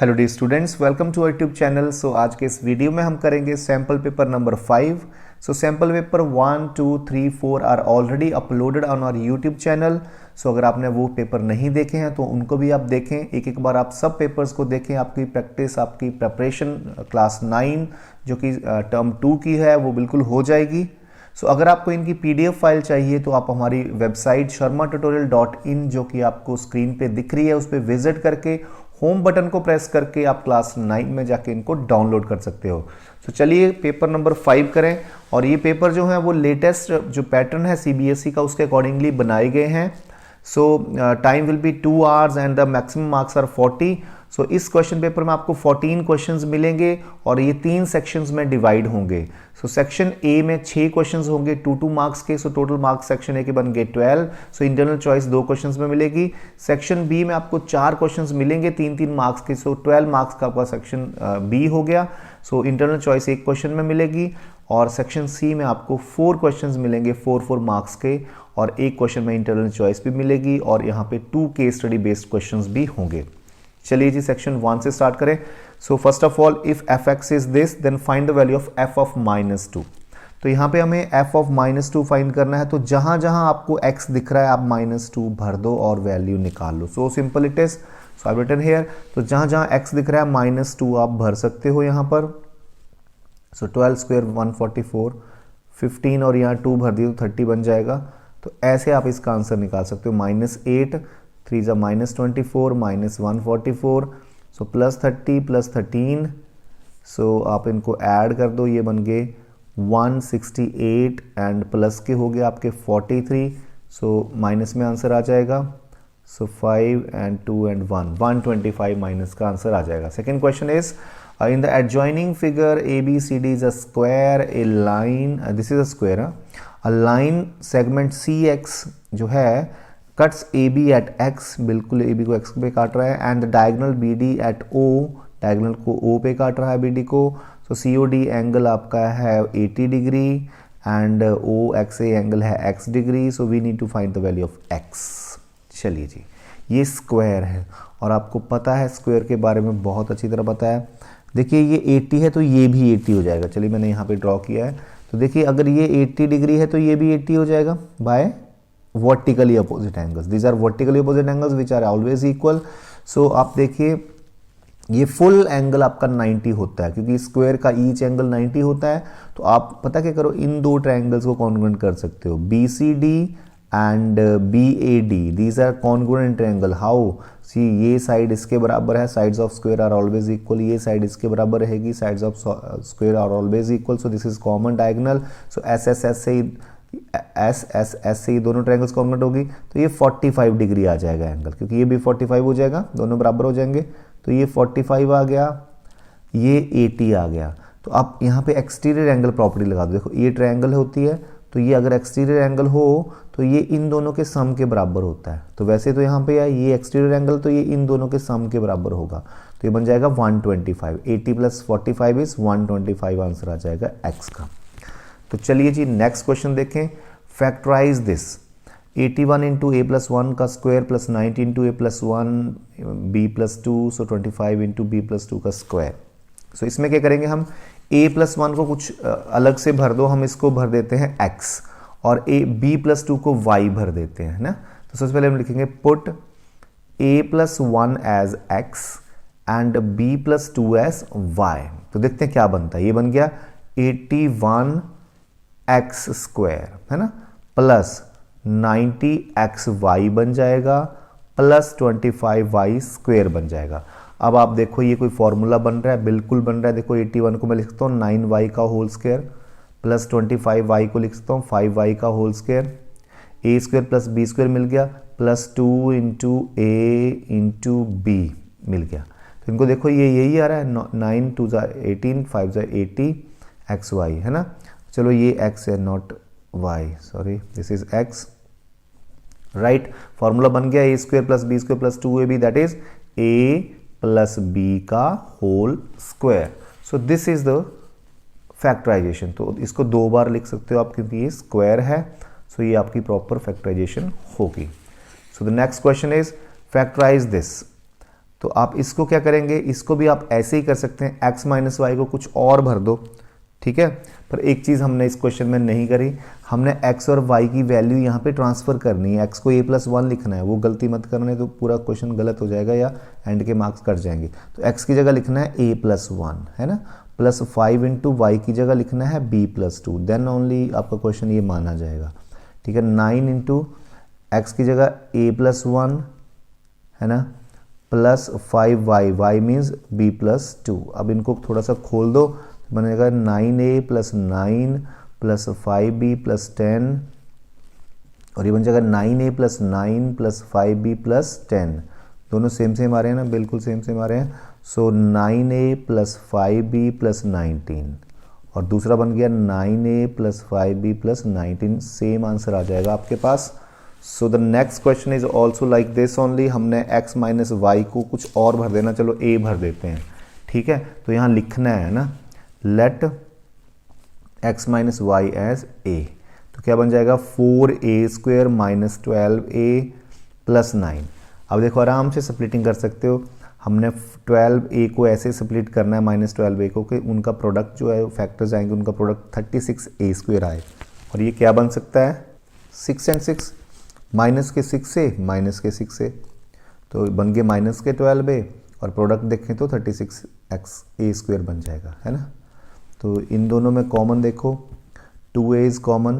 Hello the students, welcome to our YouTube channel. So आज के इस वीडियो में हम करेंगे sample paper number 5। So sample paper 1, 2, 3, 4 are already uploaded on our YouTube channel. So अगर आपने वो पेपर नहीं देखे हैं तो उनको भी आप देखें, एक एक बार आप सब पेपर्स को देखें। आपकी प्रैक्टिस, आपकी प्रेपरेशन क्लास 9 जो कि टर्म 2 की है वो बिल्कुल हो जाएगी। सो अगर आपको इनकी PDF फाइल चाहिए तो आप हमारी वेबसाइट sharmatutorial.in जो कि आपको स्क्रीन पे दिख रही है उस पर विजिट करके होम बटन को प्रेस करके आप क्लास 9 में जाके इनको डाउनलोड कर सकते हो। तो चलिए पेपर नंबर 5 करें। और ये पेपर जो है वो लेटेस्ट जो पैटर्न है CBSE का उसके अकॉर्डिंगली बनाए गए हैं। So time will be 2 hours and the maximum marks are 40। सो इस क्वेश्चन पेपर में आपको 14 क्वेश्चंस मिलेंगे और ये 3 सेक्शंस में डिवाइड होंगे। सो सेक्शन ए में 6 क्वेश्चंस होंगे 2-2 मार्क्स के। So total marks section A के बन गए 12। सो इंटरनल चॉइस 2 क्वेश्चंस में मिलेगी। सेक्शन बी में आपको 4 क्वेश्चंस मिलेंगे 3-3 मार्क्स के। सो 12 मार्क्स का आपका सेक्शन बी हो गया। सो इंटरनल चॉइस 1 क्वेश्चन में मिलेगी। और सेक्शन सी में आपको 4 क्वेश्चंस मिलेंगे 4-4 मार्क्स के और 1 क्वेश्चन में इंटरनल चॉइस भी मिलेगी और यहाँ पे 2 केस स्टडी बेस्ड क्वेश्चंस भी होंगे। चलिए जी सेक्शन 1 से स्टार्ट करें। So first of all, if f(x) is this then find the value of f of -2। तो यहाँ पे हमें f of -2 फाइंड करना है। तो जहां जहां आपको x दिख रहा है आप -2 भर दो और वैल्यू निकाल लो। So simple it is. So I written here. तो जहां जहां x दिख रहा है -2 आप भर सकते हो यहाँ पर। सो 12 स्क्वायर 144, 15 और यहाँ 2 भर दिए तो 30 बन जाएगा। तो ऐसे आप इसका आंसर निकाल सकते हो। -8, 3 ज़ा -24, -144, सो +30 +13। सो आप इनको ऐड कर दो, ये बन गए 168 एंड प्लस के हो गए आपके 43। सो माइनस में आंसर आ जाएगा। सो 5 एंड 2 एंड 1, 125 माइनस का आंसर आ जाएगा। Second question is in the adjoining figure ABCD is a square, a line, this is a square, a line segment CX जो है cuts AB at X, बिल्कुल AB को X पे काट रहा है, and the diagonal BD at O, diagonal को O पे काट रहा है BD को। so COD एंगल आपका है 80 डिग्री and OXA एंगल है X degree. so we need to find the value of X। चलिए जी, ये स्क्वायर है और आपको पता है स्क्वायर के बारे में बहुत अच्छी तरह पता है। देखिए ये 80 है तो ये भी 80 हो जाएगा। चलिए मैंने यहाँ पे ड्रॉ किया है। तो देखिए अगर ये 80 डिग्री है तो ये भी 80 हो जाएगा by vertically opposite angles. These are vertically opposite angles which are always equal. So आप देखिए ये फुल एंगल आपका 90 होता है क्योंकि स्क्वायर का ईच एंगल 90 होता है। तो आप पता क्या करो, इन दो ट्रायंगल्स को कॉन्ग्रुएंट कर सकते हो। BCD and BAD, these are congruent triangle. How? See ये साइड इसके बराबर है, sides of square are always equal. ये साइड इसके बराबर रहेगी, sides of square are always equal. So this is common diagonal. So SSS से ही दोनों ट्रायंगल्स कॉन्ग्रुएंट होगी। तो ये 45 डिग्री आ जाएगा एंगल, क्योंकि ये भी 45 हो जाएगा, दोनों बराबर हो जाएंगे। तो ये 45 आ गया, ये 80 आ गया। तो आप यहाँ पे एक्सटीरियर एंगल प्रॉपर्टी लगा दो। देखो ये ट्रायंगल होती है तो ये अगर एक्सटीरियर एंगल हो तो ये इन दोनों के सम के बराबर होता है। तो वैसे तो यहाँ पे ये एक्सटीरियर एंगल तो ये इन दोनों के सम के बराबर होगा। तो ये बन जाएगा 125। 80 + 45 इज 125 आंसर आ जाएगा X का। तो चलिए जी नेक्स्ट क्वेश्चन देखें। फैक्टराइज दिस 81 × a + 1 का square + 90 × a + 1 b + 2, so 25 × b + 2 का स्क्वायर। सो इसमें क्या करेंगे हम, a + 1 को कुछ अलग से भर दो, हम इसको भर देते हैं x और b + 2 को y भर देते हैं ना। तो सबसे पहले हम लिखेंगे put a + 1 as x and b + 2 as y। तो देखते हैं क्या बनता है। ये बन गया 81x² है ना, प्लस 90xy बन जाएगा, प्लस 25y² बन जाएगा। अब आप देखो ये कोई फॉर्मूला बन रहा है, बिल्कुल बन रहा है। देखो 81 को मैं लिखता हूँ 9y का होल स्क्वायर, प्लस 25y को लिखता हूँ 5y का होल स्क्वायर। a² + b² मिल गया, प्लस 2 × a × b मिल गया। तो इनको देखो ये यही आ रहा है, 9 × 2 = 18, 5 × 80 xy है ना। चलो ये x है, not y, sorry this is x, right. Formula बन गया a² + b² + 2ab, that is a + b का whole square. So this is the factorization. तो इसको 2 बार लिख सकते हो आप क्योंकि ये स्क्वायर है। सो ये आपकी प्रॉपर फैक्टराइजेशन होगी। So the next question is factorize this तो आप इसको क्या करेंगे, इसको भी आप ऐसे ही कर सकते हैं, x माइनस वाई को कुछ और भर दो, ठीक है। पर एक चीज़ हमने इस क्वेश्चन में नहीं करी, हमने x और y की वैल्यू यहाँ पे ट्रांसफ़र करनी है, x को a+1 लिखना है, वो गलती मत करना तो पूरा क्वेश्चन गलत हो जाएगा या एंड के मार्क्स कट जाएंगे। तो x की जगह लिखना है a+1, है ना, +5 इंटू वाई की जगह लिखना है b+2, देन ओनली आपका क्वेश्चन ये माना जाएगा, ठीक है। 9 इंटू एक्स की जगह a+1, है ना, +5y, y मीन्स b+2। अब इनको थोड़ा सा खोल दो, बनेगा 9a + 9 + 5b + 10, और ये बन जाएगा 9a + 9 + 5b + 10। दोनों सेम आ रहे हैं ना, बिल्कुल सेम आ रहे हैं। सो 9a + 5b + 19, और दूसरा बन गया 9a + 5b + 19, सेम आंसर आ जाएगा आपके पास। So the next question is also like this only, हमने x माइनस वाई को कुछ और भर देना, चलो a भर देते हैं, ठीक है। तो यहाँ लिखना है ना, let x minus y as a, तो क्या बन जाएगा 4a² - 12a + 9। अब देखो आराम से स्प्लिटिंग कर सकते हो, हमने 12a को ऐसे स्प्लिट करना है -12a को कि उनका प्रोडक्ट जो है फैक्टर्स आएंगे, उनका प्रोडक्ट 36a² आए, और ये क्या बन सकता है 6 and 6, माइनस के 6 से माइनस के 6 से, तो बन गए -12a, और प्रोडक्ट देखें तो 36a² बन जाएगा, है ना। तो इन दोनों में कॉमन देखो 2a इज़ कॉमन,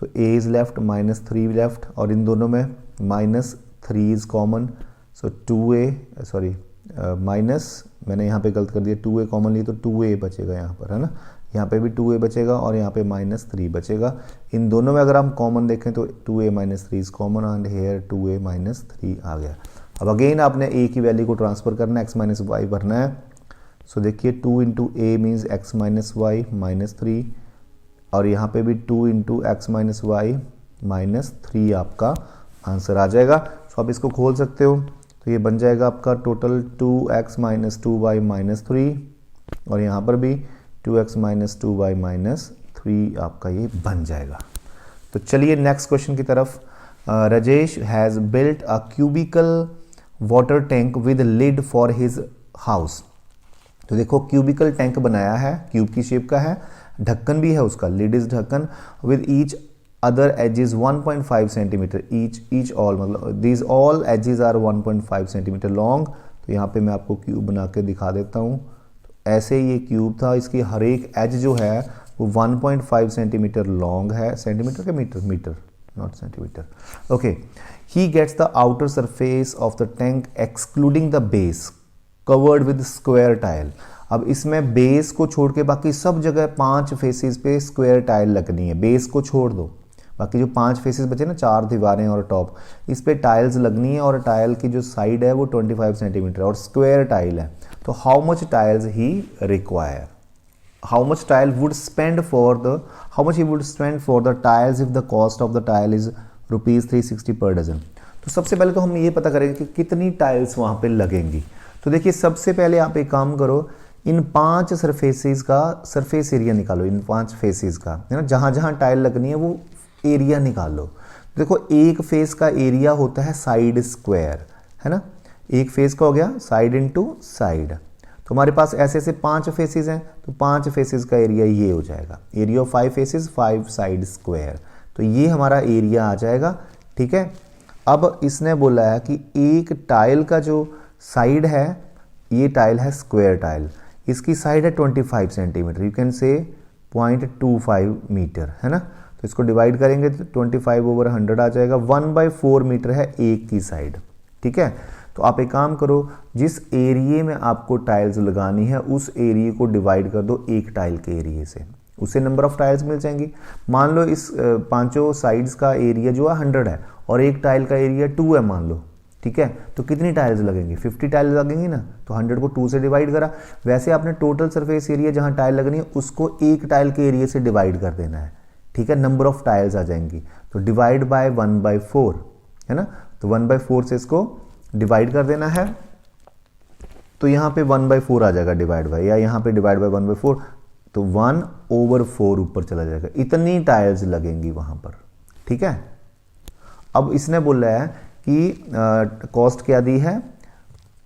तो a इज़ लेफ्ट, -3 लेफ्ट, और इन दोनों में -3 is common, so 2a sorry minus, मैंने यहाँ पे गलत कर दिया, 2a कॉमन ली तो 2a बचेगा यहाँ पर, है ना, यहाँ पे भी 2a बचेगा और यहाँ पे -3 बचेगा। इन दोनों में अगर हम कॉमन देखें तो 2a - 3 is common, and here 2a - 3 आ गया। अब अगेन आपने a की वैल्यू को ट्रांसफ़र करना है, x माइनस वाई भरना है। सो देखिए 2 into a means x minus y -3, और यहाँ पे भी 2 इंटू एक्स माइनस वाई -3 आपका आंसर आ जाएगा। सो आप इसको खोल सकते हो, तो ये बन जाएगा आपका टोटल 2x - 2y -3, और यहाँ पर भी 2x - 2y -3 आपका ये बन जाएगा। तो चलिए नेक्स्ट क्वेश्चन की तरफ। Rajesh has built a cubical water tank with lid for his house. तो देखो क्यूबिकल टैंक बनाया है, क्यूब की शेप का है, ढक्कन भी है उसका, लिड इज ढक्कन, with each other edges 1.5 centimetre each all, मतलब these all edges are 1.5 centimetre long. तो यहाँ पे मैं आपको क्यूब बना के दिखा देता हूँ। तो ऐसे ये क्यूब था, इसकी हर एक एज जो है वो 1.5 सेंटीमीटर लॉन्ग है, सेंटीमीटर के metre not centimetre, okay. He gets the outer surface of the tank excluding the base covered with square tile. अब इसमें बेस को छोड़ के बाकी सब जगह 5 फेसेस पे स्क्वायर टाइल लगनी है, बेस को छोड़ दो, बाकी जो 5 फेसेस बचे ना, 4 दीवारें और टॉप, इस पे टाइल्स लगनी है, और टाइल की जो साइड है वो 25 सेंटीमीटर और स्क्वायर टाइल है। तो how much tiles he require, how much he would spend for the tiles if the cost of the tile is ₹360 per dozen। तो सबसे पहले तो हम ये पता करेंगे कि कितनी टाइल्स वहाँ पे लगेंगी। तो देखिए सबसे पहले आप एक काम करो, इन 5 सरफेसेस का सरफेस एरिया निकालो, इन 5 फेसेस का, है ना, जहाँ जहाँ टाइल लगनी है वो एरिया निकालो। देखो एक फेस का एरिया होता है साइड स्क्वायर, है ना, एक फेस का हो गया साइड इंटू साइड। तो हमारे पास ऐसे ऐसे 5 फेसेस हैं, तो 5 फेसेस का एरिया ये हो जाएगा, area of 5 faces 5 side square, तो ये हमारा एरिया आ जाएगा, ठीक है। अब इसने बोला है कि एक टाइल का जो साइड है, ये टाइल है स्क्वायर टाइल, इसकी साइड है 25 सेंटीमीटर, यू कैन से 0.25 मीटर, है ना। तो इसको डिवाइड करेंगे तो 25/100 आ जाएगा, 1/4 मीटर है एक की साइड, ठीक है। तो आप एक काम करो, जिस एरिए में आपको टाइल्स लगानी है उस एरिए को डिवाइड कर दो एक टाइल के एरिए से, उससे नंबर ऑफ टाइल्स मिल जाएंगी। मान लो इस 5 साइड्स का एरिया जो है 100 है और एक टाइल का एरिया 2 है मान लो, ठीक है। तो कितनी टाइल्स लगेंगी, 50 टाइल्स लगेंगी ना, तो 100 को 2 से डिवाइड करा। वैसे आपने टोटल सरफेस एरिया जहाँ टाइल लगनी है उसको एक टाइल के एरिए से डिवाइड कर देना है, ठीक है, नंबर ऑफ टाइल्स आ जाएंगी। तो डिवाइड बाय 1/4, है ना, तो 1/4 से इसको डिवाइड कर देना है, तो यहाँ पे 1/4 आ जाएगा डिवाइड बाय, या यहाँ पे डिवाइड बाय 1/4, तो 1/4 ऊपर चला जाएगा, इतनी टाइल्स लगेंगी वहाँ पर, ठीक है। अब इसने बोला है कि कॉस्ट क्या दी है,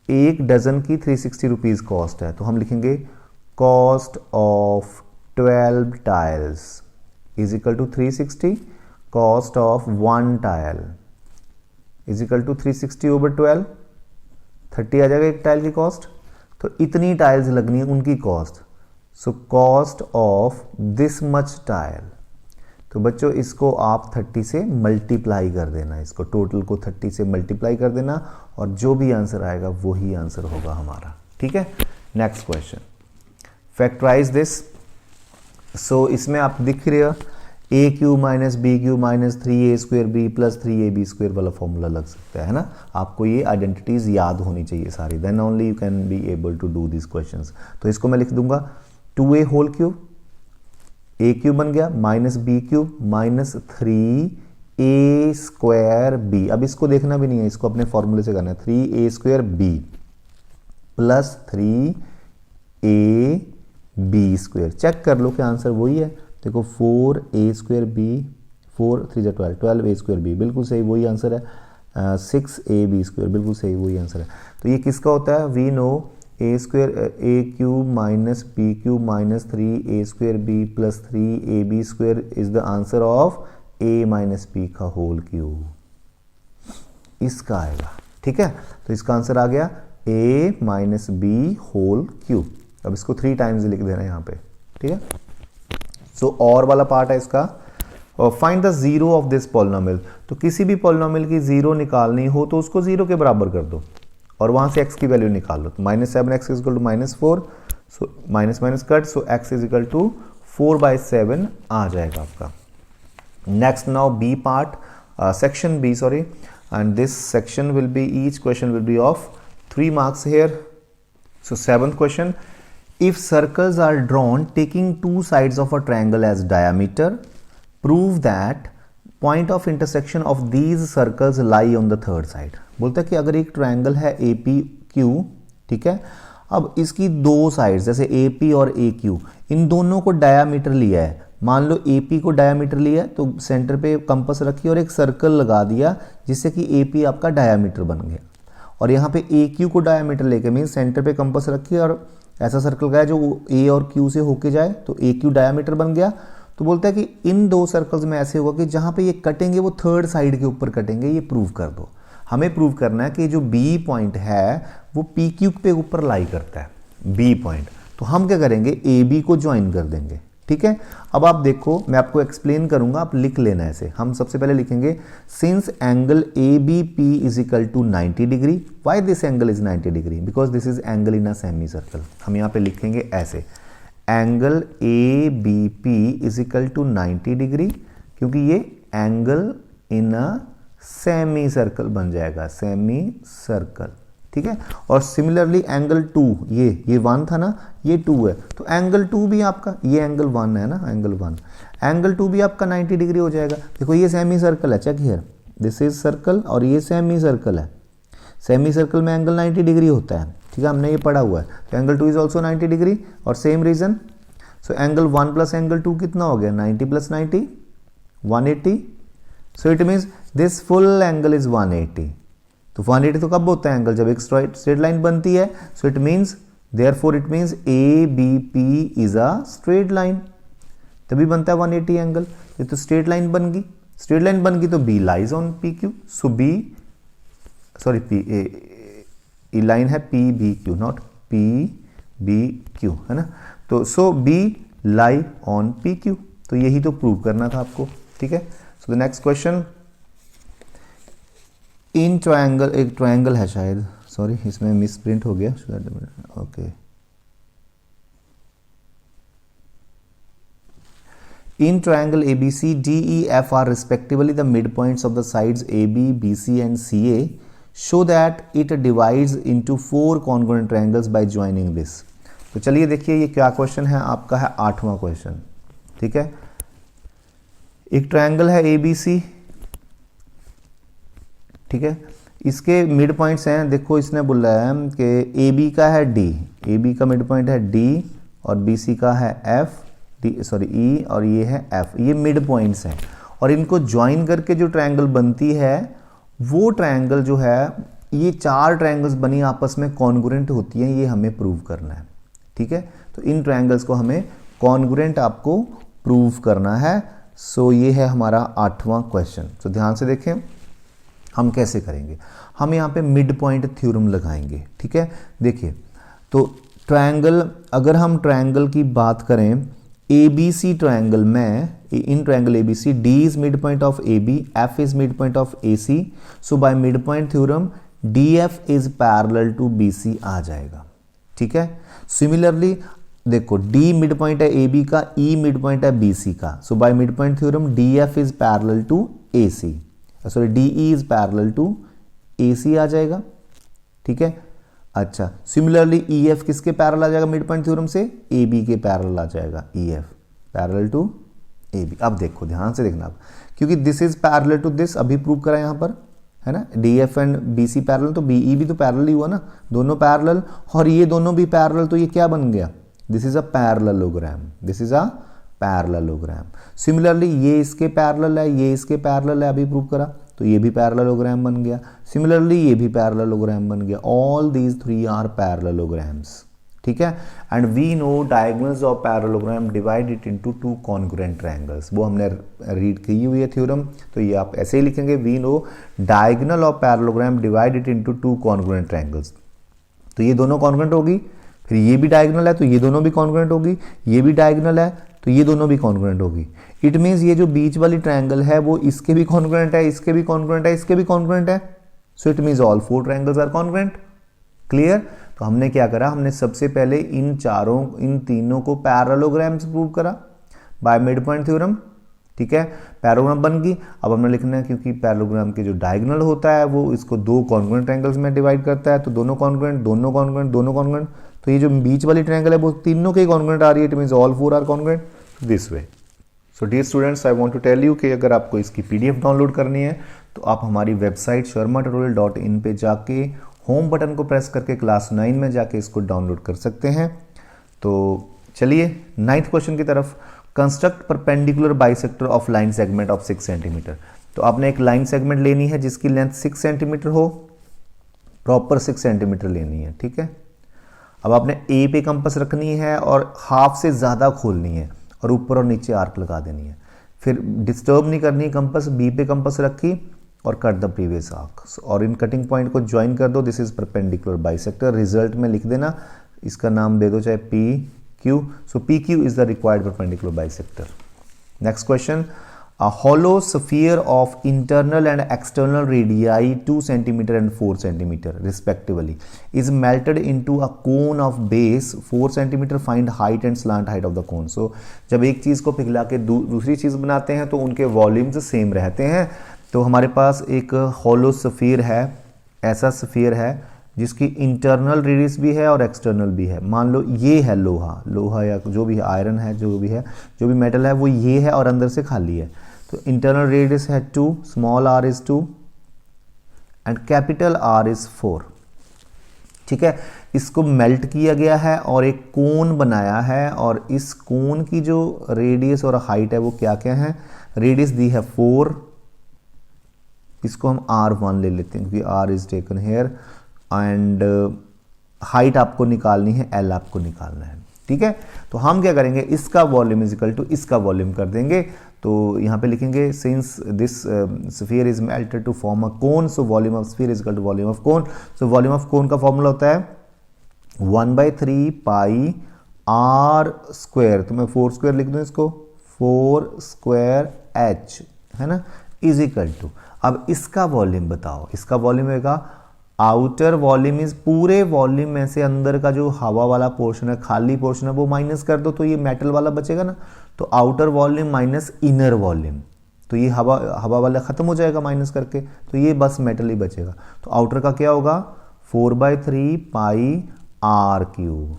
एक डजन की 360 रुपीज़ कॉस्ट है, तो हम लिखेंगे cost of 12 tiles is equal to 360, cost of 1 tile is equal to 360 over 12, 30 आ जाएगा एक टाइल की कॉस्ट। तो इतनी टाइल्स लगनी है उनकी cost, so cost of this much tile. तो बच्चों इसको आप 30 से मल्टीप्लाई कर देना, इसको टोटल को 30 से मल्टीप्लाई कर देना और जो भी आंसर आएगा वही आंसर होगा हमारा। ठीक है, next question, factorise this. So इसमें आप दिख रहे हो a cube minus b cube minus 3a² b plus 3ab² वाला फॉर्मूला लग सकता है ना। आपको ये आइडेंटिटीज याद होनी चाहिए सारी, then only you can be able to do this questions. तो इसको मैं लिख दूंगा 2a होल क्यूब, ए क्यूब बन गया minus b cube minus 3a² b। अब इसको देखना भी नहीं है, इसको अपने फॉर्मूले से करना है, 3a² b plus 3ab²। Check कर लो कि आंसर वही है। देखो 4a² b, 4 3 12, 12a² b, बिल्कुल सही वही आंसर है। 6ab² बिल्कुल सही वही आंसर है। तो ये किसका होता है, we know a cube minus b cube minus 3a² b plus 3ab² is the answer of a minus b का होल क्यूब, इसका आएगा। ठीक है, तो इसका आंसर आ गया a minus b whole cube. अब इसको 3 टाइम्स लिख देना यहाँ पे। ठीक है, सो और वाला पार्ट है इसका, find the zero of this polynomial. तो किसी भी पॉलिनोमियल की जीरो निकालनी हो तो उसको जीरो के बराबर कर दो और वहां से x की वैल्यू निकाल लो। तो -7x is equal to -4, so minus minus cut, so x is equal to 4/7 आ जाएगा आपका। Next now B part, section B sorry, and this section will be, each question will be of 3 marks here. So 7th question, if circles are drawn taking 2 sides of a triangle as diameter, prove that point of intersection of these circles lie on the third side। बोलता है कि अगर एक triangle है APQ, ठीक है, अब इसकी 2 साइड्स जैसे AP और AQ, इन दोनों को डायामीटर लिया है। मान लो AP को डायामीटर लिया है तो सेंटर पे कंपास रखी और एक सर्कल लगा दिया जिससे कि AP आपका डायामीटर बन गया, और यहाँ पे AQ को डायामीटर लेके मीन सेंटर पे कंपास रखी और ऐसा सर्कल गया जो A और Q से होके जाए तो AQ डायामीटर बन गया। तो बोलता है कि इन 2 सर्कल्स में ऐसे होगा कि जहाँ पे ये कटेंगे वो थर्ड साइड के ऊपर कटेंगे, ये प्रूव कर दो। हमें प्रूव करना है कि जो B पॉइंट है वो PQ पे ऊपर लाई करता है, B पॉइंट। तो हम क्या करेंगे, AB को ज्वाइन कर देंगे। ठीक है, अब आप देखो मैं आपको एक्सप्लेन करूंगा, आप लिख लेना ऐसे। हम सबसे पहले लिखेंगे since angle ABP is equal to 90 degree, why this angle is 90 degree, because this is angle in a semi circle. हम यहाँ पे लिखेंगे ऐसे, angle ABP is equal to 90 degree, क्योंकि ये angle in a semi circle बन जाएगा, semi circle. ठीक है, और सिमिलरली एंगल 2, ये 1 था ना, ये 2 है, तो एंगल 2 भी आपका, ये एंगल 1 है ना, एंगल 1, एंगल 2 भी आपका 90 डिग्री हो जाएगा। देखो ये सेमी सर्कल है, check here, this is circle और ये सेमी सर्कल है। सेमी सर्कल में एंगल 90 डिग्री होता है, ठीक है, हमने ये पढ़ा हुआ है। तो एंगल 2 इज ऑल्सो 90 डिग्री और same reason. So angle 1 plus angle 2 कितना हो गया, 90 plus 90 180। So it means this full angle is 180। तो 180 तो कब होता है एंगल, जब एक स्ट्रेट लाइन बनती है। So it means therefore it means ABP is a straight line, तभी बनता है 180 एंगल। ये तो स्ट्रेट लाइन बन गई, स्ट्रेट लाइन बन गई तो B lies on PQ। So B sorry P line है PBQ, नॉट PBQ, है ना। तो सो B लाई ऑन PQ, तो यही तो प्रूव करना था आपको। ठीक है, सो the next question, in triangle, एक ट्रायंगल है शायद, सॉरी इसमें मिस प्रिंट हो गया, okay. In triangle ABC DEF are respectively the midpoints of the sides AB, BC and CA, show that it divides into 4 congruent triangles by joining this। तो चलिए देखिए ये क्या क्वेश्चन है आपका, है 8वां क्वेश्चन। ठीक है, एक ट्रायंगल है ABC, ठीक है, इसके मिड पॉइंट्स हैं, देखो इसने बोला है कि AB का है D, AB का मिड पॉइंट है D और BC का है F, E और ये है F, ये मिड पॉइंट्स हैं। और इनको ज्वाइन करके जो ट्रायंगल बनती है वो ट्रायंगल जो है ये 4 ट्रायंगल्स बनी आपस में कॉन्ग्रुएंट होती हैं, ये हमें प्रूव करना है। ठीक है, तो इन ट्रायंगल्स को हमें कॉन्ग्रुएंट आपको प्रूव करना है। सो ये है हमारा 8वां क्वेश्चन। सो ध्यान से देखें हम कैसे करेंगे। हम यहाँ पे मिड पॉइंट थ्योरम लगाएंगे। ठीक है, देखिए तो ट्रायंगल, अगर हम ट्रायंगल की बात करें ABC ट्रायंगल में, in triangle ABC D is midpoint of AB, F is midpoint of AC, so by midpoint theorem DF is parallel to BC आ जाएगा। ठीक है, सिमिलरली देखो D मिड पॉइंट है AB का, E मिड पॉइंट है BC का, so by mid point theorem DF is parallel to AC, sorry DE is parallel to AC आ जाएगा। ठीक है, अच्छा सिमिलरली EF किसके पैरेलल आ जाएगा मिड पॉइंट थ्योरम से, AB के पैरेलल आ जाएगा, EF पैरेलल टू AB। अब देखो ध्यान से देखना आप, क्योंकि this is parallel to this, अभी प्रूव करा यहां पर है ना, DF एंड BC पैरेलल, तो BE भी तो पैरेलल ही हुआ ना, दोनों पैरेलल, और ये दोनों भी पैरेलल, तो ये क्या बन गया, this is a parallelogram, this is a parallelogram. Similarly ये इसके पैरेलल है, ये इसके पैरेलल है, अभी प्रूव करा, तो ये भी पैरेललोग्राम बन गया। सिमिलरली ये भी पैरेललोग्राम बन गया। All these 3 are parallelograms. ठीक है, and we know diagonals of parallelogram divide it into 2 congruent triangles, वो हमने रीड की हुई है थ्योरम, तो ये आप ऐसे ही लिखेंगे, we know diagonal of parallelogram divide it into 2 congruent triangles. तो ये दोनों कॉन्ग्रुएंट होगी, फिर ये भी डायगोनल है तो ये दोनों भी कॉन्ग्रुएंट होगी, ये भी डायगोनल है तो ये दोनों भी कॉन्ग्रुएंट होगी। इट मीन्स ये जो बीच वाली ट्रायंगल है वो इसके भी कॉन्ग्रुएंट है, इसके भी कॉन्ग्रुएंट है, इसके भी कॉन्ग्रुएंट है। So it means all 4 triangles are congruent. Clear? तो हमने क्या करा, हमने सबसे पहले इन तीनों को पैरेललोग्राम्स प्रूव करा बाय मिड पॉइंट थ्योरम। ठीक है, पैरेललोग्राम बन गई। अब हमने लिखना है, क्योंकि पैरेललोग्राम के जो डायगोनल होता है वो इसको 2 कॉन्ग्रुएंट ट्रायंगल्स में डिवाइड करता है, तो दोनों कॉन्ग्रुएंट, दोनों कॉन्ग्रुएंट, दोनों कॉन्ग्रुएंट, तो ये जो बीच वाली ट्रायंगल है वो तीनों के कॉन्ग्रुएंट आ रही है। It means all 4 are congruent this way. So dear students, I want to tell you कि अगर आपको इसकी PDF डाउनलोड करनी है तो आप हमारी वेबसाइट sharmatutorial.in पे जाके होम बटन को प्रेस करके क्लास 9 में जाके इसको डाउनलोड कर सकते हैं। तो चलिए 9th क्वेश्चन की तरफ। Construct perpendicular bisector of line segment of 6 centimetre. तो आपने एक लाइन सेगमेंट लेनी है जिसकी लेंथ 6 सेंटीमीटर हो, प्रॉपर 6 सेंटीमीटर लेनी है। ठीक है, अब आपने A पे कंपास रखनी है और हाफ से ज़्यादा खोलनी है और ऊपर और नीचे आर्क लगा देनी है। फिर डिस्टर्ब नहीं करनी कंपास, B पे कंपास रखी और कट द प्रीवियस आर्क, और इन कटिंग पॉइंट को ज्वाइन कर दो। This is perpendicular bisector. Result में लिख देना, इसका नाम दे दो चाहे PQ। So PQ is the required perpendicular bisector. Next question, a hollow sphere of internal and external radii 2 cm and 4 cm respectively is melted into a cone of base 4 cm. Find height and slant height of the cone. So जब एक चीज़ को पिघला के दूसरी चीज़ बनाते हैं तो उनके वॉल्यूम्स सेम रहते हैं। तो हमारे पास एक हॉलो स्फीयर है, ऐसा स्फीयर है जिसकी इंटरनल रेडियस भी है और एक्सटर्नल भी है। मान लो ये है लोहा या जो भी आयरन है, जो भी मेटल है वो ये है और अंदर से खाली है। तो इंटरनल रेडियस है 2, small r is 2 and capital R is 4। ठीक है, इसको मेल्ट किया गया है और एक कोन बनाया है, और इस कोन की जो रेडियस और हाइट है वो क्या क्या है। रेडियस दी है 4, इसको हम R1 ले लेते हैं क्योंकि R is taken here, and height आपको निकालनी है, L आपको निकालना है। ठीक है, तो हम क्या करेंगे, इसका वॉल्यूम इज इक्वल टू इसका वॉल्यूम कर देंगे। तो यहाँ पे लिखेंगे since this sphere is melted to form a cone, so volume of sphere is equal to volume of cone. So volume of cone का फॉर्मूला होता है 1/3 पाई R स्क्वायर, तो मैं 4 स्क्वायर लिख दूँ इसको, 4 स्क्वायर H है ना, इज इक्वल टू। अब इसका वॉल्यूम बताओ, इसका वॉल्यूम होगा आउटर वॉल्यूम इज पूरे वॉल्यूम में से अंदर का जो हवा वाला पोर्शन है, खाली पोर्शन है, वो माइनस कर दो तो ये मेटल वाला बचेगा ना। तो outer volume minus inner volume, तो ये हवा वाला खत्म हो जाएगा माइनस करके, तो ये बस मेटल ही बचेगा। तो आउटर का क्या होगा 4/3 पाई R क्यूब,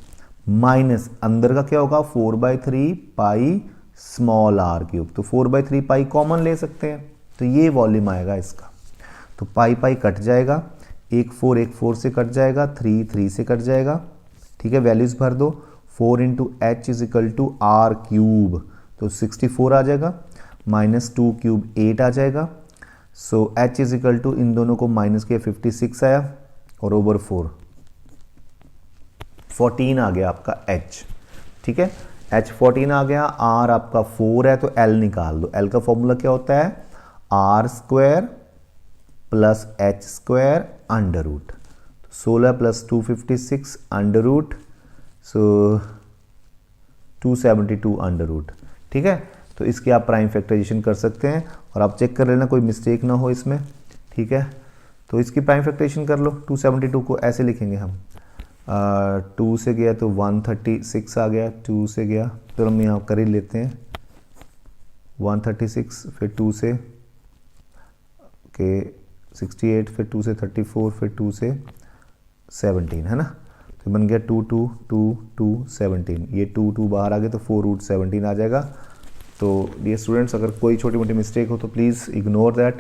माइनस अंदर का क्या होगा 4/3 पाई स्मॉल r क्यूब। तो 4/3 पाई कॉमन ले सकते हैं, तो ये वॉल्यूम आएगा इसका। तो पाई पाई कट जाएगा, 1 4 से कट जाएगा, 3 से कट जाएगा। ठीक है, वैल्यूज भर दो, 4 into H is equal to R cube, तो 64 आ जाएगा, माइनस 2 क्यूब 8 आ जाएगा। सो H इज इक्वल टू इन दोनों को माइनस किया 56 आया, और ओवर 4, 14 आ गया आपका h, ठीक है। h 14 आ गया, r आपका 4 है तो l निकाल दो। l का फॉर्मूला क्या होता है, r square plus h square under root, 16 plus 256 under root, so 272 under root, ठीक है। तो इसकी आप प्राइम फैक्टराइजेशन कर सकते हैं और आप चेक कर लेना कोई मिस्टेक ना हो इसमें, ठीक है। तो इसकी प्राइम फैक्टराइजेशन कर लो। 272 को ऐसे लिखेंगे हम, 2 से गया तो 136 आ गया, 2 से गया तो हम यहाँ कर ही लेते हैं 136, फिर 2 से के 68, फिर 2 से 34, फिर 2 से 17, है ना। तो बन गया 2 2 2 2 17, ये 2 2 बाहर आ गए तो 4 रूट 17 आ जाएगा। तो डियर स्टूडेंट्स, अगर कोई छोटी मोटी मिस्टेक हो तो please ignore that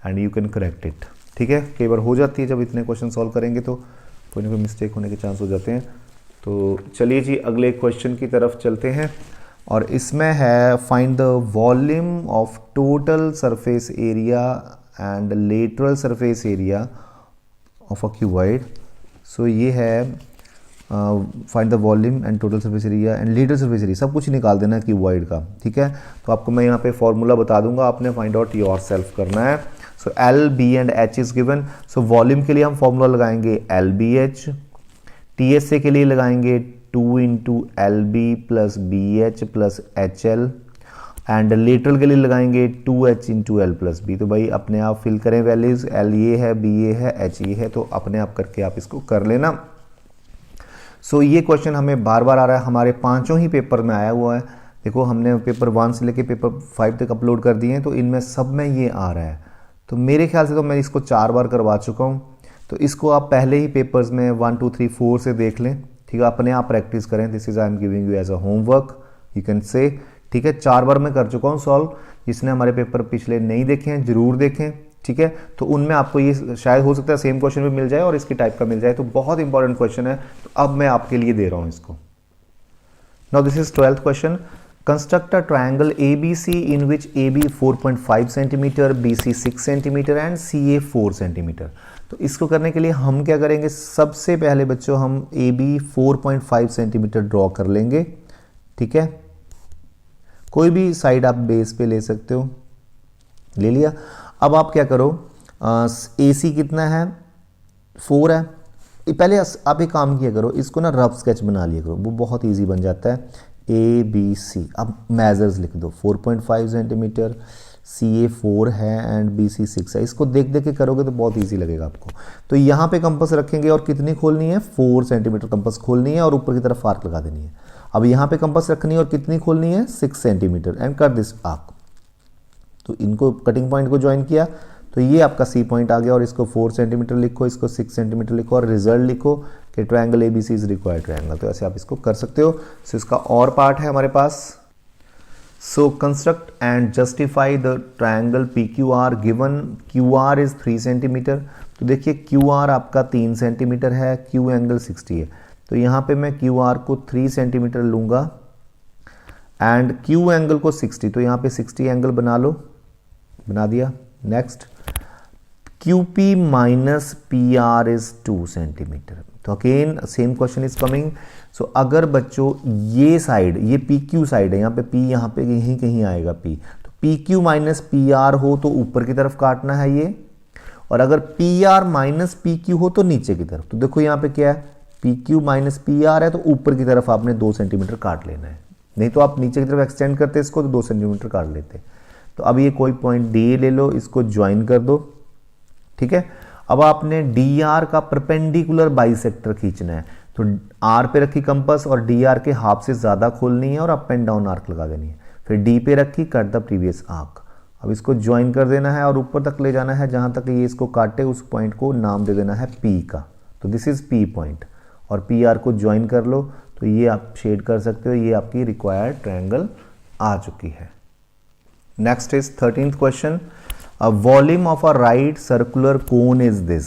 and you can correct it, ठीक है। कई बार हो जाती है, जब इतने क्वेश्चन सॉल्व करेंगे तो कोई ना कोई मिस्टेक होने के चांस हो जाते हैं। तो चलिए जी अगले क्वेश्चन की तरफ चलते हैं और इसमें है find the volume of total surface area and lateral surface area of a cuboid. So ये है find the volume and total surface area and lateral surface area, सब कुछ निकाल देना है क्यूबॉइड का, ठीक है। तो आपको मैं यहाँ पे फॉर्मूला बता दूंगा, आपने फाइंड आउट योर सेल्फ करना है। So l b and h is given. So volume के लिए हम फॉर्मूला लगाएंगे l b h, t s a के लिए लगाएंगे 2 into l b plus b h plus h l, and lateral के लिए लगाएंगे 2h into L plus B. तो भाई अपने आप फिल करें वैल्यूज, एल ये है, बी ये है, एच ये है, तो अपने आप करके आप इसको कर लेना। सो ये क्वेश्चन हमें बार बार आ रहा है, हमारे पांचों ही पेपर में आया हुआ है। देखो हमने पेपर 1 से लेके पेपर 5 तक अपलोड कर दिए हैं, तो इनमें सब में ये आ रहा है। तो मेरे ख्याल से तो मैं इसको 4 बार करवा चुका हूँ, तो इसको आप पहले ही पेपर्स में 1 2 3 4 से देख लें, ठीक है। अपने आप प्रैक्टिस करें, this is I am giving you as a homework, you can say, ठीक है। 4 बार मैं कर चुका हूँ सॉल्व। जिसने हमारे पेपर पिछले नहीं देखे हैं जरूर देखें, ठीक है। तो उनमें आपको ये शायद हो सकता है सेम क्वेश्चन भी मिल जाए और इसकी टाइप का मिल जाए, तो बहुत इंपॉर्टेंट क्वेश्चन है। तो अब मैं आपके लिए दे रहा हूं इसको। Now this is 12th question. Construct a triangle ABC in which AB 4.5 centimetre, BC 6 centimetre and CA 4 centimetre. तो इसको करने के लिए हम क्या करेंगे, सबसे पहले बच्चों हम AB 4.5 सेंटीमीटर ड्रॉ कर लेंगे, ठीक है। कोई भी साइड आप बेस पे ले सकते हो, ले लिया। अब आप क्या करो, AC कितना है, 4 है। पहले आप एक काम किया करो, इसको ना रफ स्केच बना लिया करो, वो बहुत इजी बन जाता है। ABC, अब मेजर्स लिख दो, 4.5 सेंटीमीटर, CA 4 है एंड BC 6 है। इसको देख देख के करोगे तो बहुत इजी लगेगा आपको। तो यहाँ पे कंपास रखेंगे और कितनी खोलनी है, 4 सेंटीमीटर कंपास खोलनी है और ऊपर की तरफ आर्क लगा देनी है। अब यहाँ पे कंपास रखनी है और कितनी खोलनी है, 6 सेंटीमीटर एंड कर दिस आर्क। तो इनको कटिंग पॉइंट को ज्वाइन किया तो ये आपका सी पॉइंट आ गया और इसको 4 सेंटीमीटर लिखो, इसको 6 सेंटीमीटर लिखो और रिजल्ट लिखो कि triangle ABC is required triangle. तो ऐसे आप इसको कर सकते हो। सो इसका और पार्ट है हमारे पास। So construct and justify the triangle PQR given QR is 3 centimetre. तो देखिए QR आपका 3 सेंटीमीटर है, Q एंगल 60 है, तो यहाँ पे मैं QR को 3 सेंटीमीटर लूंगा एंड Q एंगल को 60, तो यहाँ पे 60 एंगल बना लो, बना दिया। Next QP minus PR is 2 centimetre. तो again same question is coming. So अगर बच्चों ये साइड, ये PQ साइड है, यहाँ पे P यहाँ पे कहीं कहीं आएगा P, तो PQ माइनस PR हो तो ऊपर की तरफ काटना है ये, और अगर PR माइनस PQ हो तो नीचे की तरफ। तो देखो यहाँ पे क्या है, PQ माइनस PR है तो ऊपर की तरफ आपने 2 सेंटीमीटर काट लेना है, नहीं तो आप नीचे की तरफ एक्सटेंड करते इसको तो 2 सेंटीमीटर काट लेते। तो अब ये कोई पॉइंट D ले लो, इसको ज्वाइन कर दो, ठीक है। अब आपने DR का परपेंडिकुलर बाइसेक्टर खींचना है, तो R पे रखी कंपास और DR के हाफ से ज्यादा खोलनी है और अप एंड डाउन आर्क लगा देनी है, फिर D पे रखी, कट द प्रीवियस आर्क। अब इसको ज्वाइन कर देना है और ऊपर तक ले जाना है, जहां तक ये इसको काटे उस पॉइंट को नाम दे देना है P का। तो दिस इज P पॉइंट और PR को ज्वाइन कर लो, तो ये आप शेड कर सकते हो, ये आपकी रिक्वायर्ड ट्रायंगल आ चुकी है। Next is 13th question. A volume of a right circular cone is this.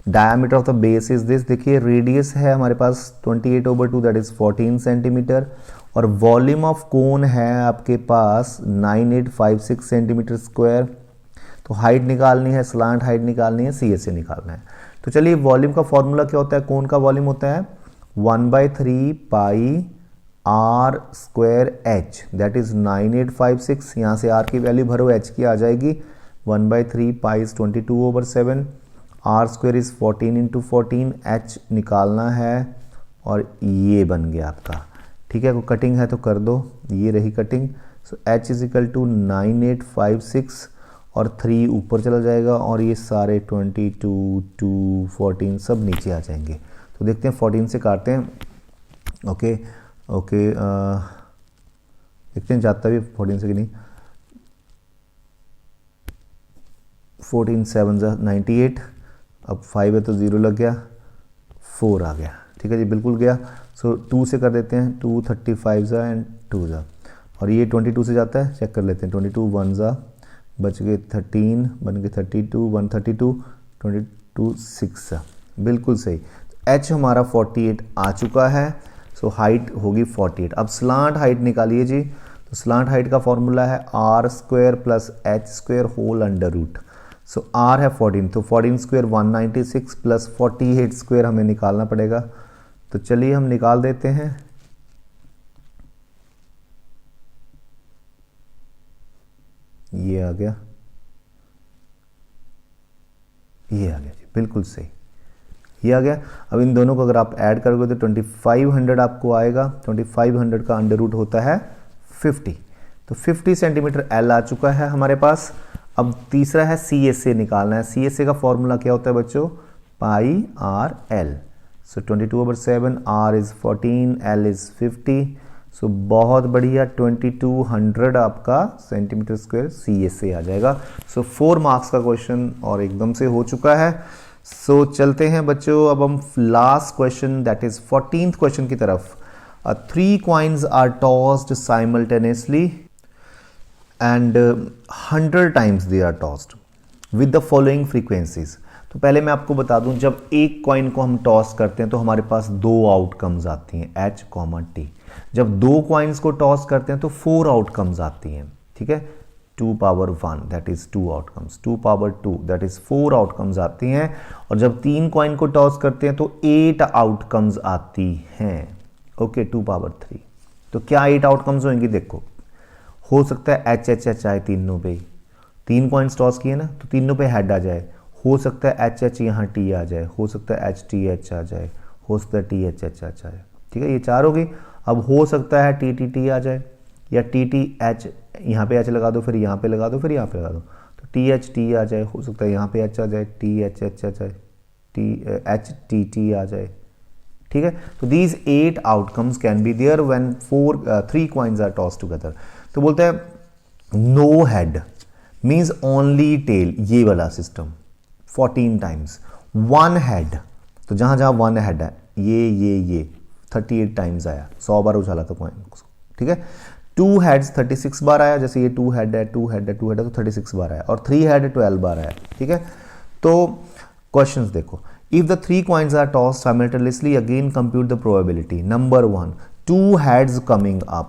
Diameter of the base is this. देखिए रेडियस है हमारे पास 28/2 दैट इज 14 सेंटीमीटर और वॉल्यूम ऑफ कोन है आपके पास 9856 सेंटीमीटर स्क्वायर। तो हाइट निकालनी है, स्लांट हाइट निकालनी है, CSA निकालना है। तो चलिए वॉल्यूम का फॉर्मूला क्या होता है, कोन का वॉल्यूम होता है 1/3 pi r square h, that is 9856। यहाँ से आर की वैल्यू भरो, एच की आ जाएगी 1/3 pi is 22/7, r square is 14 into 14, h निकालना है और ये बन गया आपका। ठीक है, कोई कटिंग है तो कर दो, ये रही cutting. So h is equal to 9856 और 3 ऊपर चला जाएगा और ये सारे 22, 2, 14 सब नीचे आ जाएंगे। तो देखते हैं 14 से काटते हैं। ओके देखते हैं जाता भी 14 से कि नहीं। 14 7 98, अब 5 है तो 0 लग गया, 4 आ गया। ठीक है जी, बिल्कुल गया। सो 2 से कर देते हैं, 2 35 ज़ा एंड 2 ज़ा, और ये 22 से जाता है, चेक कर लेते हैं। 22 1 ज़ा, बच गए 13, बन गए 32, 132, 22 6 ज़ा, बिल्कुल सही। एच हमारा 48 आ चुका है। सो हाइट होगी 48। अब स्लांट हाइट निकालिए जी। तो स्लांट हाइट का फॉर्मूला है r square plus h square whole under root. So r है 14, तो 14 स्क्वायर 196 प्लस 48 स्क्वायर हमें निकालना पड़ेगा। तो चलिए हम निकाल देते हैं। ये आ गया, ये आ गया जी, बिल्कुल सही, ये आ गया। अब इन दोनों को अगर आप ऐड करोगे तो 2500 आपको आएगा। 2500 का अंडर रूट होता है 50, तो 50 सेंटीमीटर एल आ चुका है हमारे पास। अब तीसरा है सी एस ए निकालना है। सी एस ए का फॉर्मूला क्या होता है बच्चों, pi r l. So 22/7, r is 14, l is 50। So बहुत बढ़िया, 2200 आपका centimetre square c s a आ जाएगा। सो 4 मार्क्स का क्वेश्चन और एकदम से हो चुका है। सो चलते हैं बच्चों, अब हम last question that is 14th question की तरफ। 3 coins are tossed simultaneously and 100 times they are tossed with the following frequencies। तो पहले मैं आपको बता दूं, जब एक कॉइन को हम टॉस करते हैं तो हमारे पास 2 आउटकम्स आती हैं, H, T। जब 2 कॉइन्स को टॉस करते हैं तो 4 आउटकम्स आती हैं। ठीक है, 2 power 1 that is 2 outcomes, 2 power 2 that is 4 outcomes आती हैं। और जब 3 कॉइन को टॉस करते हैं तो 8 आउटकम्स आती हैं। Okay, 2 power 3। तो क्या 8 आउटकम्स होंगे, देखो हो सकता है एच एच एच आए तीनों पे, 3 कॉइन्स टॉस किए ना तो तीनों पे हेड आ जाए। हो सकता है एच एच यहाँ टी आ जाए, हो सकता है एच टी एच आ जाए, हो सकता है टी एच एच एच आ जाए। ठीक है, ये 4 हो गई। अब हो सकता है टी टी टी आ जाए, या टी टी एच, यहाँ पे एच लगा दो, फिर यहाँ पे लगा दो, फिर यहाँ पे लगा दो, तो टी एच टी आ जाए। हो सकता है यहाँ पे एच आ जाए, टी एच एच आ जाए, टी एच टी टी आ जाए। ठीक है, तो these 8 outcomes can be there when 3 coins are toss together. तो बोलते हैं no head means only tail, ये वाला सिस्टम 14 टाइम्स। 1 हेड, तो जहां जहां 1 हेड है ये 38 टाइम्स आया, 100 बार उछाला था कॉइन को। ठीक है, 2 हेड्स 36 बार आया, जैसे ये 2 हेड है, 2 हेड है, 2 हेड है, तो 36 बार आया। और 3 हेड 12 बार आया। ठीक है, तो क्वेश्चंस देखो, if the 3 coins are tossed simultaneously, again compute the probability। Number 1, 2 heads coming up,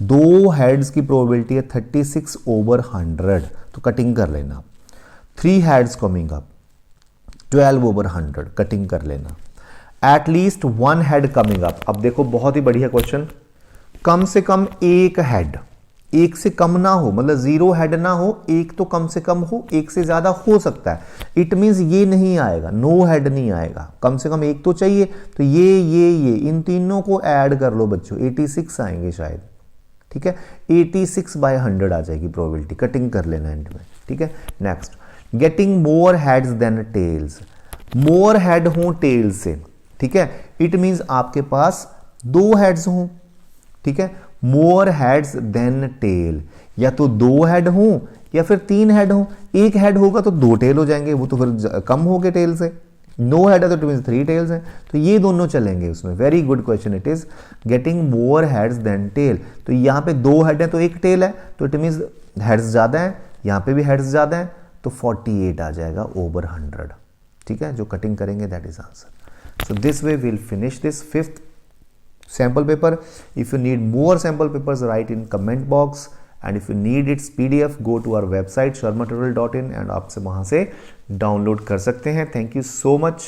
2 heads की probability है 36/100, तो कटिंग कर लेना। 3 heads coming up, 12/100, कटिंग कर लेना। At least 1 head coming up, अब देखो बहुत ही बढ़िया क्वेश्चन, कम से कम एक हेड, एक से कम ना हो, मतलब 0 हेड ना हो, एक तो कम से कम हो, एक से ज्यादा हो सकता है। इट मींस ये नहीं आएगा, नो हेड नहीं आएगा, कम से कम एक तो चाहिए। तो ये इन तीनों को ऐड कर लो बच्चों, 86 आएंगे शायद। ठीक है, 86/100 आ जाएगी प्रोबेबिलिटी, कटिंग कर लेना एंड में। ठीक है, next, getting more heads than tails, more head हो टेल से। ठीक है, इट मींस आपके पास 2 हेड्स हों। ठीक है, मोर हेड्स देन टेल, या तो 2 हेड हो या फिर 3 हेड हो। एक हेड होगा तो 2 टेल हो जाएंगे, वो तो फिर कम हो गए टेल से। नो हेड है तो 3 टेल्स हैं, तो ये दोनों चलेंगे उसमें। Very good question, it is getting more heads than tail. तो यहाँ पे 2 हेड है तो 1 टेल है, तो इट मीन्स हेड्स ज्यादा है, यहाँ पे भी हेड्स ज्यादा है, तो 48 आ जाएगा ओवर 100। ठीक है, जो कटिंग करेंगे that is answer. So this way will finish this 5th sample paper. If you need more sample papers, write in comment box, and if you need its PDF, go to our website sharmatutorial.in and आपसे वहां से download कर सकते हैं। Thank you so much.